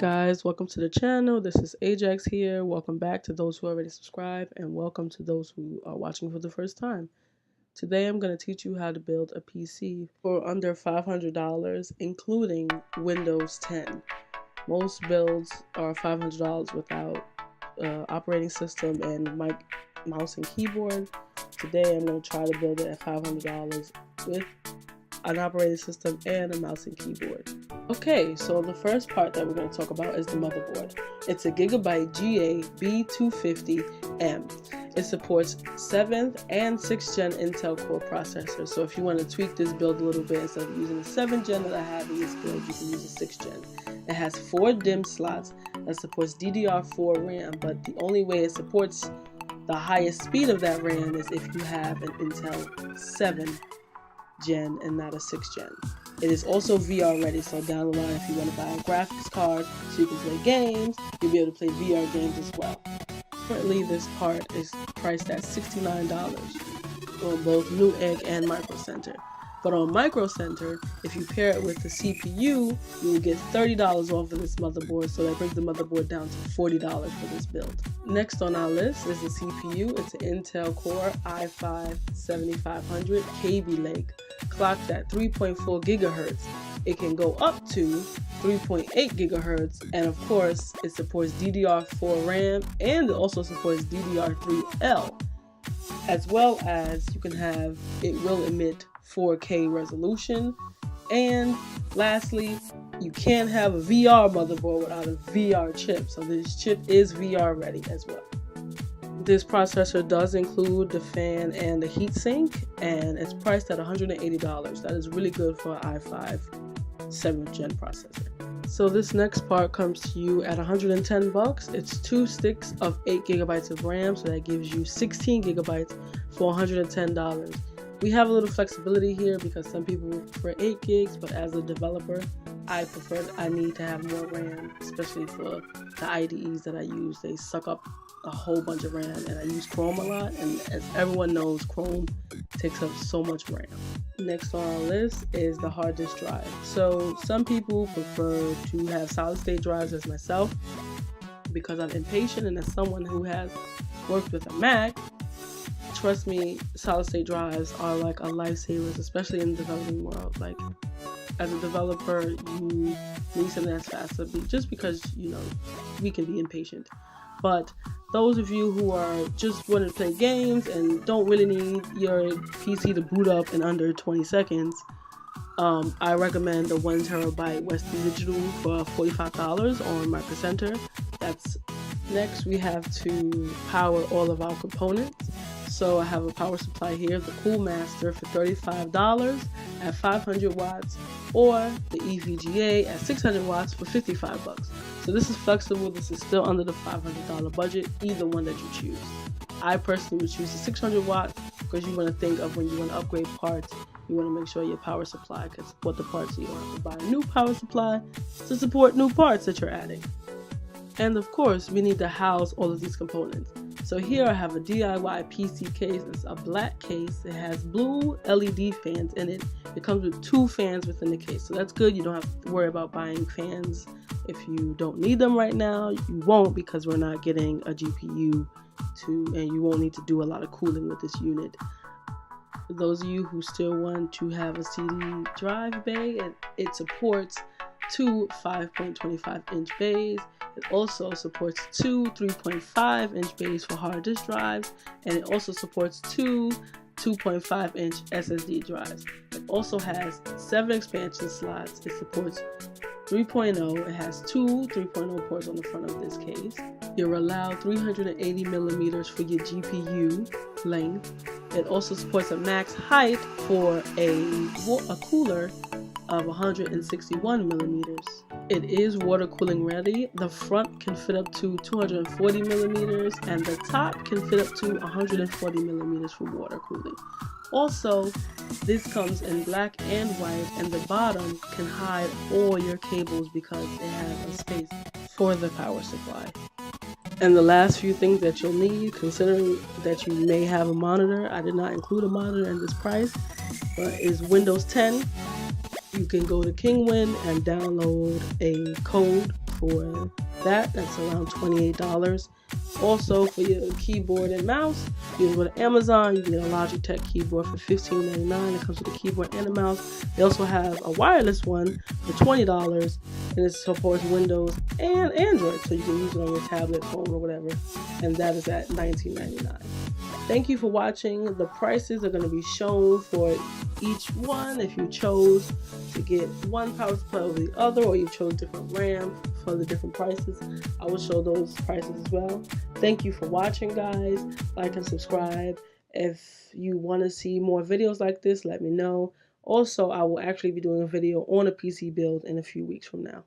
guys, welcome to the channel. This is Ajax here. Welcome back to those who already subscribed, and welcome to those who are watching for the first time. Today I'm going to teach you how to build a PC for under $500, including Windows 10. Most builds are $500 without operating system and mouse and keyboard. Today I'm going to try to build it at $500 with an operating system and a mouse and keyboard. Okay, so the first part that we're going to talk about is the motherboard. It's a Gigabyte GA B250M. It supports 7th and 6th gen Intel Core processors. So if you want to tweak this build a little bit, instead of using the 7th gen that I have in this build, you can use the 6th gen. It has 4 DIMM slots that supports DDR4 RAM, but the only way it supports the highest speed of that RAM is if you have an Intel 7th gen and not a 6th gen. It is also VR ready, so down the line if you want to buy a graphics card so you can play games, you'll be able to play VR games as well. Currently this part is priced at $69 on both Newegg and Micro Center. But on Micro Center, if you pair it with the CPU, you will get $30 off of this motherboard, so that brings the motherboard down to $40 for this build. Next on our list is the CPU. It's an Intel Core i5-7500 Kaby Lake, clocked at 3.4 gigahertz. It can go up to 3.8 gigahertz, and of course, it supports DDR4 RAM, and it also supports DDR3L, as well as it will emit 4K resolution. And lastly, you can't have a VR motherboard without a VR chip, so this chip is VR ready as well. This processor does include the fan and the heatsink, and it's priced at $180. That is really good for an i5 7th gen processor. So this next part comes to you at $110. It's 2 sticks of 8 gigabytes of RAM, so that gives you 16 gigabytes for $110. We have a little flexibility here because some people prefer 8 gigs, but as a developer, I need to have more RAM, especially for the IDEs that I use. They suck up a whole bunch of RAM, and I use Chrome a lot, and as everyone knows, Chrome takes up so much RAM. Next on our list is the hard disk drive. So some people prefer to have solid state drives, as myself, because I'm impatient, and as someone who has worked with a Mac, trust me, solid state drives are like a lifesaver, especially in the developing world. Like, as a developer, you need something that's faster, just because, we can be impatient. But those of you who are just wanting to play games and don't really need your PC to boot up in under 20 seconds, I recommend the 1 terabyte Western Digital for $45 on Micro Center. Next, we have to power all of our components. So I have a power supply here, the Cool Master for $35 at 500 watts, or the EVGA at 600 watts for $55. So this is flexible. This is still under the $500 budget, either one that you choose. I personally would choose the 600 watts because you want to think of when you want to upgrade parts, you want to make sure your power supply can support the parts, so you don't have to buy a new power supply to support new parts that you're adding. And of course, we need to house all of these components. So here I have a DIY PC case. It's a black case. It has blue LED fans in it. It comes with 2 fans within the case. So that's good. You don't have to worry about buying fans if you don't need them right now. You won't, because we're not getting a GPU and you won't need to do a lot of cooling with this unit. For those of you who still want to have a CD drive bay, it supports 2 5.25 inch bays. It also supports 2 3.5 inch bays for hard disk drives, and it also supports 2 2.5 inch SSD drives. It also has 7 expansion slots. It supports 3.0. It has 2 3.0 ports on the front of this case. You're allowed 380 millimeters for your GPU length. It also supports a max height for a cooler of 161 millimeters. It is water cooling ready. The front can fit up to 240 millimeters, and the top can fit up to 140 millimeters for water cooling. Also, this comes in black and white, and the bottom can hide all your cables because it has a space for the power supply. And the last few things that you'll need, considering that you may have a monitor, I did not include a monitor in this price, but is Windows 10. You can go to Kingwin and download a code for that. That's around $28. Also, for your keyboard and mouse, you can go to Amazon. You can get a Logitech keyboard for $15.99. It comes with a keyboard and a mouse. They also have a wireless one for $20, and it supports Windows and Android, so you can use it on your tablet, phone, or whatever. And that is at $19.99. Thank you for watching. The prices are going to be shown for each one. If you chose to get one power supply over the other, or you chose different RAM for the different prices, I will show those prices as well. Thank you for watching, guys. Like and subscribe. If you want to see more videos like this, let me know. Also, I will actually be doing a video on a PC build in a few weeks from now.